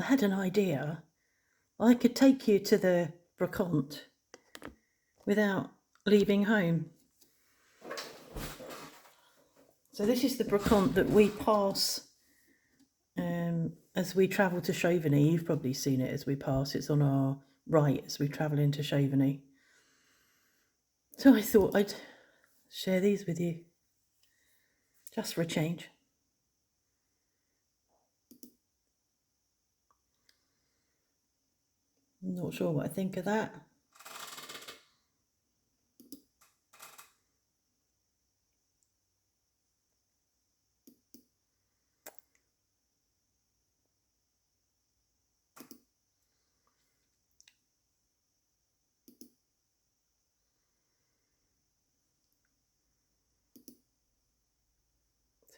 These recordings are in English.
I had an idea. I could take you to the Brocante without leaving home. So this is the Brocante that we pass as we travel to Chauvigny. You've probably seen it as we pass. It's on our right as we travel into Chauvigny. So I thought I'd share these with you, just for a change. I'm not sure what I think of that.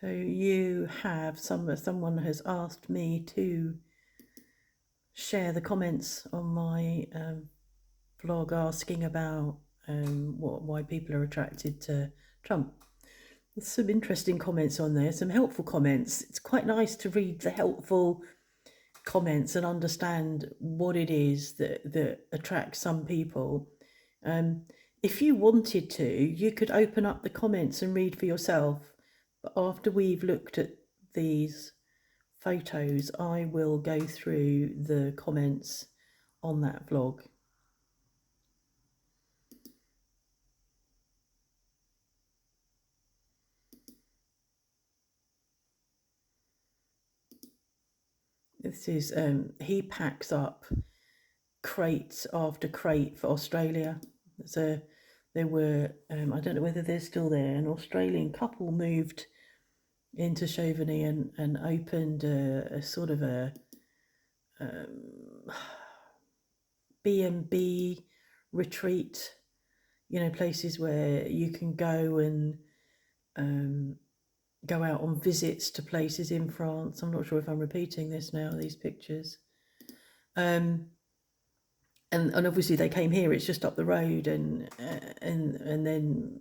So you have someone has asked me to share the comments on my vlog asking about why people are attracted to Trump. There's some interesting comments on there, some helpful comments. It's quite nice to read the helpful comments and understand what it is that attracts some people. If you wanted to, you could open up the comments and read for yourself. But after we've looked at these photos, I will go through the comments on that vlog. This is, he packs up crate after crate for Australia. So there were, I don't know whether they're still there, an Australian couple moved into Chauvigny and opened a sort of a B&B retreat, you know, places where you can go and go out on visits to places in France. I'm not sure if I'm repeating this now, these pictures. And obviously they came here, it's just up the road, and then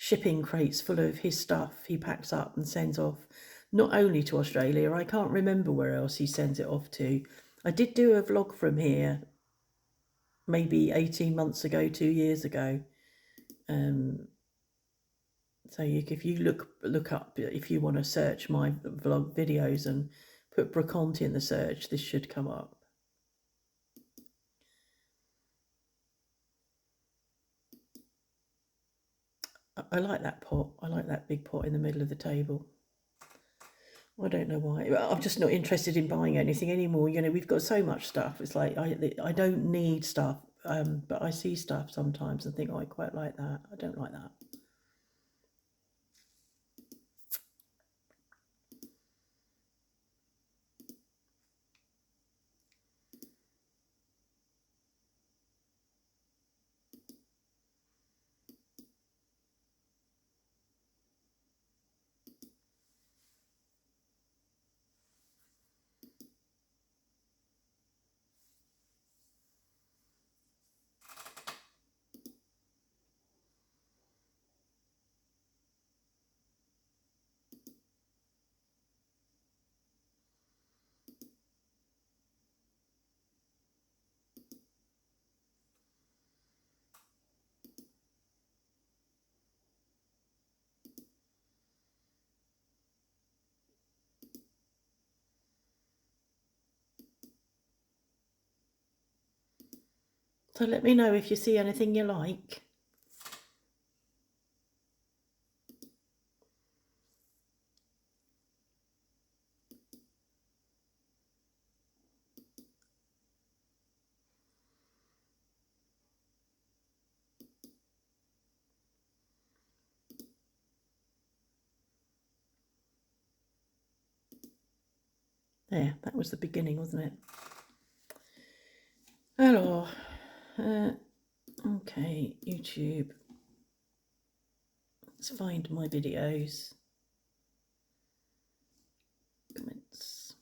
shipping crates full of his stuff he packs up and sends off, not only to Australia, I can't remember where else he sends it off to. I did do a vlog from here maybe 18 months ago, 2 years ago. So if you look up, if you want to search my vlog videos and put Brocante in the search, this should come up. I like that pot. I like that big pot in the middle of the table. I don't know why. I'm just not interested in buying anything anymore. You know, we've got so much stuff. It's like I don't need stuff, but I see stuff sometimes and think, oh, I quite like that. I don't like that. So let me know if you see anything you like. There, that was the beginning, wasn't it? Hello. Okay, YouTube. Let's find my videos. Comments.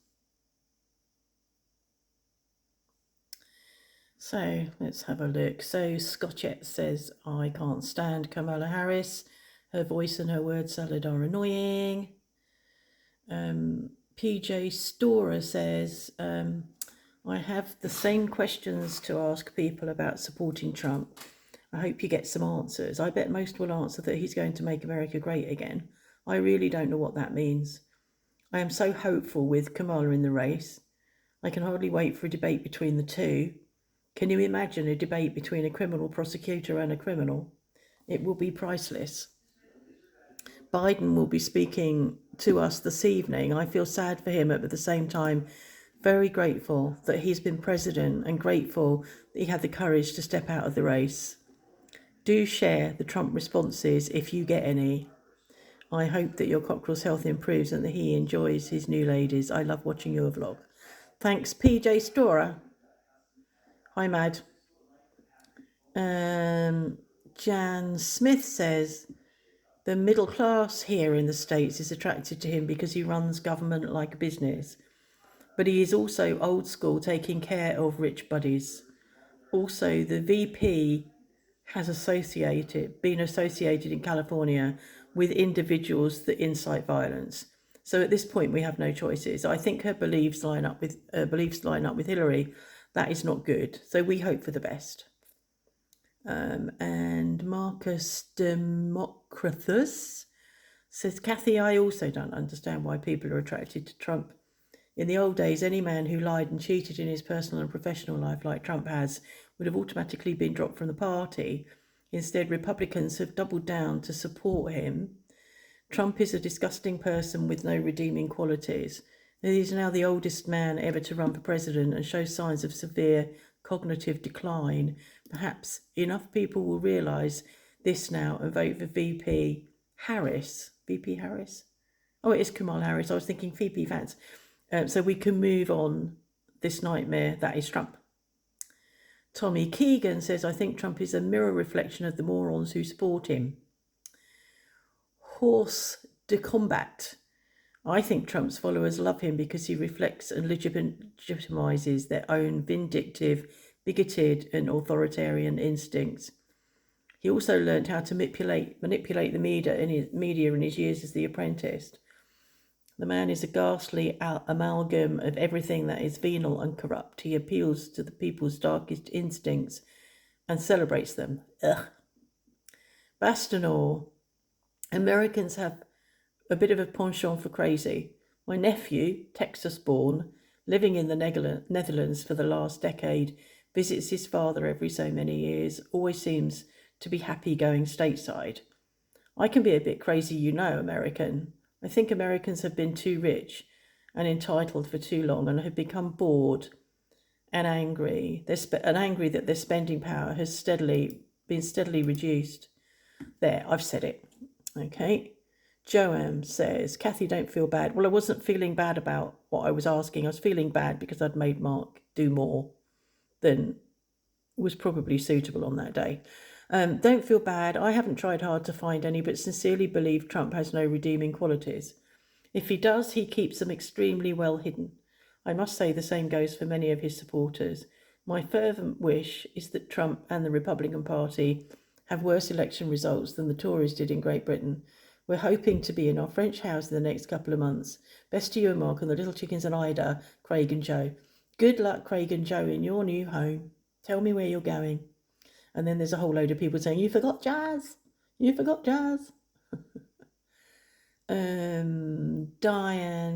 So let's have a look. So Scotchette says, I can't stand Kamala Harris. Her voice and her word salad are annoying. PJ Storer says, I have the same questions to ask people about supporting Trump. I hope you get some answers. I bet most will answer that he's going to make America great again. I really don't know what that means. I am so hopeful with Kamala in the race. I can hardly wait for a debate between the two. Can you imagine a debate between a criminal prosecutor and a criminal? It will be priceless. Biden will be speaking to us this evening. I feel sad for him, but at the same time, very grateful that he's been president and grateful that he had the courage to step out of the race. Do share the Trump responses if you get any. I hope that your cockerel's health improves and that he enjoys his new ladies. I love watching your vlog. Thanks, PJ Storer. Hi, Mad. Jan Smith says, the middle class here in the States is attracted to him because he runs government like a business. But he is also old school, taking care of rich buddies. Also, the VP has been associated in California with individuals that incite violence. So at this point, we have no choices. I think her beliefs line up with Hillary. That is not good. So we hope for the best. And Marcus Democritus says, Kathy, I also don't understand why people are attracted to Trump. In the old days, any man who lied and cheated in his personal and professional life like Trump has would have automatically been dropped from the party. Instead, Republicans have doubled down to support him. Trump is a disgusting person with no redeeming qualities. He is now the oldest man ever to run for president and shows signs of severe cognitive decline. Perhaps enough people will realise this now and vote for VP Harris. VP Harris? Oh, it is Kamala Harris. I was thinking VP Vance. So we can move on this nightmare that is Trump. Tommy Keegan says, I think Trump is a mirror reflection of the morons who support him. Horse de Combat. I think Trump's followers love him because he reflects and legitimizes their own vindictive, bigoted and authoritarian instincts. He also learned how to manipulate the media in his years as The Apprentice. The man is a ghastly amalgam of everything that is venal and corrupt. He appeals to the people's darkest instincts and celebrates them. Ugh. Bastinor. Americans have a bit of a penchant for crazy. My nephew, Texas-born, living in the Netherlands for the last decade, visits his father every so many years, always seems to be happy going stateside. I can be a bit crazy, American. I think Americans have been too rich and entitled for too long and have become bored and angry. Angry that their spending power has been steadily reduced. There, I've said it. Okay. Joanne says, Kathy, don't feel bad. Well, I wasn't feeling bad about what I was asking. I was feeling bad because I'd made Mark do more than was probably suitable on that day. Don't feel bad. I haven't tried hard to find any, but sincerely believe Trump has no redeeming qualities. If he does, he keeps them extremely well hidden. I must say the same goes for many of his supporters. My fervent wish is that Trump and the Republican Party have worse election results than the Tories did in Great Britain. We're hoping to be in our French house in the next couple of months. Best to you and Mark and the little chickens and Ida, Craig and Joe. Good luck, Craig and Joe, in your new home. Tell me where you're going. And then there's a whole load of people saying, you forgot Jazz. You forgot Jazz. Diane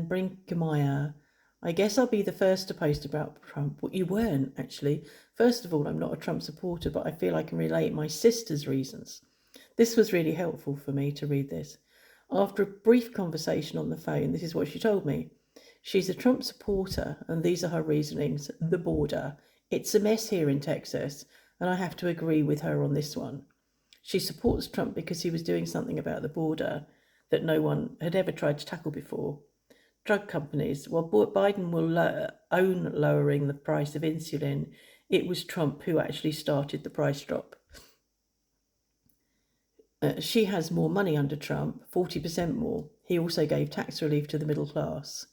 Brinkmeyer. I guess I'll be the first to post about Trump. Well, you weren't, actually. First of all, I'm not a Trump supporter, but I feel I can relate my sister's reasons. This was really helpful for me to read this. After a brief conversation on the phone, this is what she told me. She's a Trump supporter, and these are her reasonings. The border. It's a mess here in Texas, and I have to agree with her on this one. She supports Trump because he was doing something about the border that no one had ever tried to tackle before. Drug companies, while Biden will own lowering the price of insulin, it was Trump who actually started the price drop. She has more money under Trump, 40% more. He also gave tax relief to the middle class.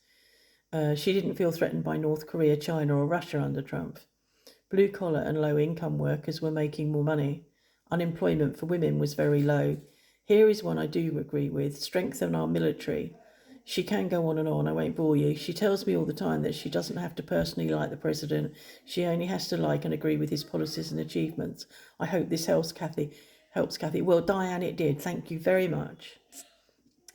She didn't feel threatened by North Korea, China or Russia under Trump. Blue-collar and low-income workers were making more money. Unemployment for women was very low. Here is one I do agree with. Strengthen our military. She can go on and on. I won't bore you. She tells me all the time that she doesn't have to personally like the president. She only has to like and agree with his policies and achievements. I hope this helps Kathy. Well, Diane, it did. Thank you very much.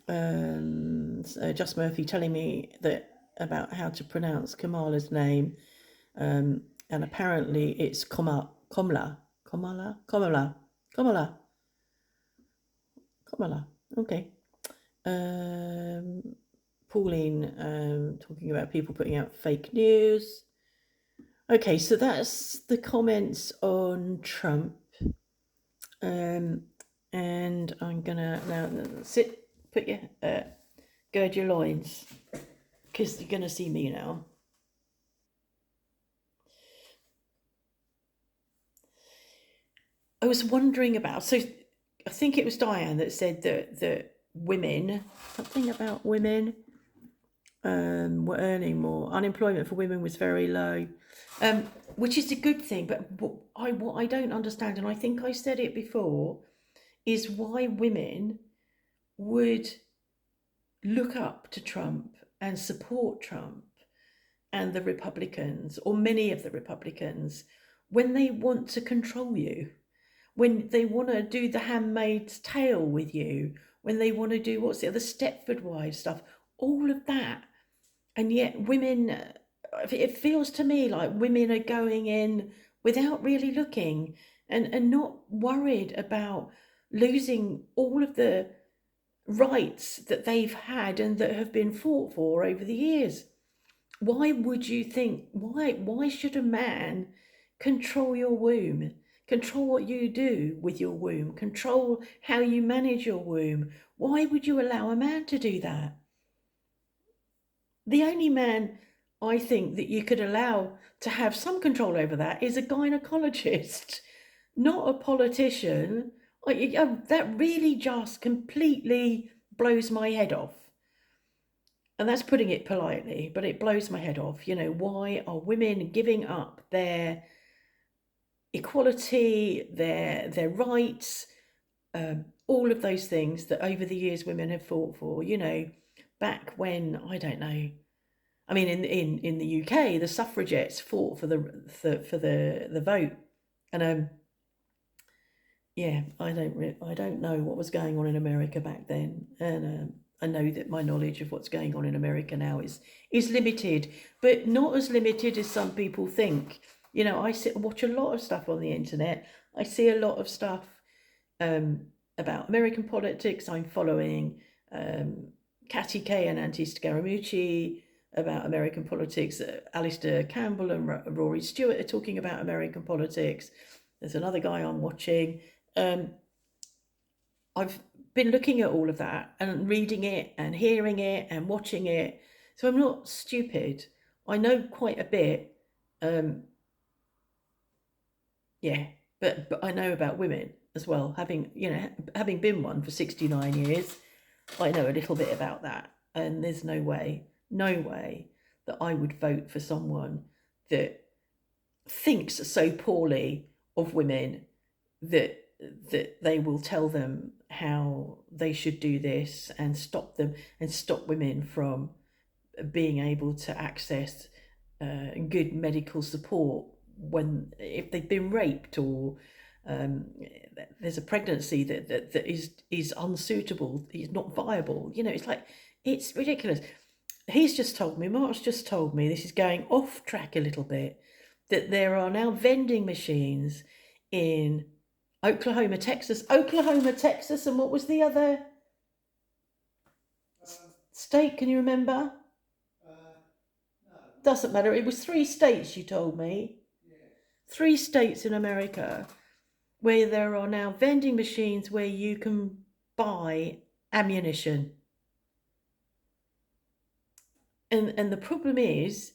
Just Murphy telling me that about how to pronounce Kamala's name, and apparently it's Kamala. Okay. Pauline talking about people putting out fake news. Okay, so that's the comments on Trump. And I'm gonna now sit, put your gird your loins, because you're gonna see me now. I was wondering about, so I think it was Diane that said that women, something about women, were earning more. Unemployment for women was very low, which is a good thing. But what I don't understand, and I think I said it before, is why women would look up to Trump and support Trump and the Republicans, or many of the Republicans, when they want to control you, when they want to do the Handmaid's Tale with you, when they want to do what's the other Stepford Wives stuff, all of that. And yet women, it feels to me like women are going in without really looking, and not worried about losing all of the rights that they've had and that have been fought for over the years. Why would you think, why should a man control your womb, control what you do with your womb, control how you manage your womb? Why would you allow a man to do that? The only man I think that you could allow to have some control over that is a gynecologist, not a politician. That really just completely blows my head off. And that's putting it politely, but it blows my head off. Why are women giving up their equality, their rights, all of those things that over the years women have fought for? Back when, I don't know, I mean, in the UK, the suffragettes fought for the vote, and yeah, I don't know what was going on in America back then, and I know that my knowledge of what's going on in America now is limited, but not as limited as some people think. I watch a lot of stuff on the internet. I see a lot of stuff about American politics. I'm following Catty Kay and Auntie Scaramucci about American politics. Alistair Campbell and Rory Stewart are talking about American politics. There's another guy I'm watching. I've been looking at all of that and reading it and hearing it and watching it. So I'm not stupid. I know quite a bit. Yeah, but I know about women as well. Having been one for 69 years, I know a little bit about that. And there's no way that I would vote for someone that thinks so poorly of women that they will tell them how they should do this and stop women from being able to access good medical support if they've been raped, or there's a pregnancy that is unsuitable, is not viable. It's ridiculous. Mark's just told me, this is going off track a little bit, that there are now vending machines in Oklahoma, Texas, and what was the other state? Can you remember? Doesn't matter. It was 3 states, you told me. 3 states in America where there are now vending machines where you can buy ammunition. And the problem is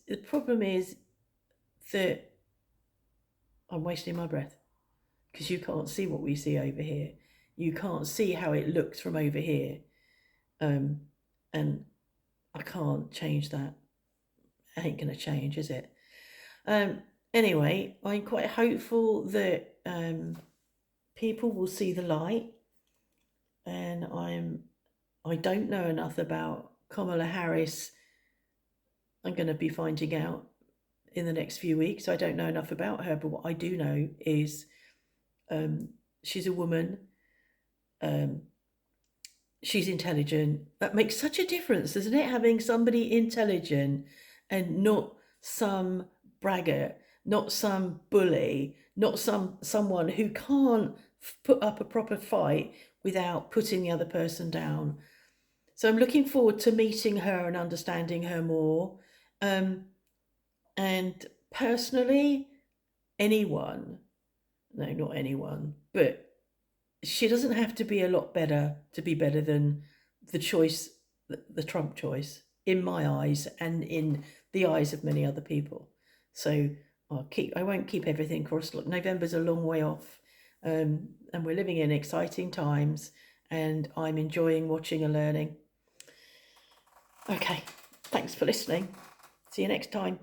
that I'm wasting my breath, because you can't see what we see over here. You can't see how it looks from over here. And I can't change that. It ain't going to change, is it? Anyway, I'm quite hopeful that people will see the light. And I don't know enough about Kamala Harris, I'm going to be finding out in the next few weeks. I don't know enough about her, but what I do know is she's a woman. She's intelligent. That makes such a difference, doesn't it? Having somebody intelligent and not some braggart, not some bully, not someone who can't put up a proper fight without putting the other person down. So I'm looking forward to meeting her and understanding her more. And personally, anyone, no, not anyone, but she doesn't have to be a lot better to be better than the choice, the Trump choice, in my eyes and in the eyes of many other people. So I won't keep everything crossed. Look, November's a long way off, and we're living in exciting times, and I'm enjoying watching and learning. Okay, thanks for listening. See you next time.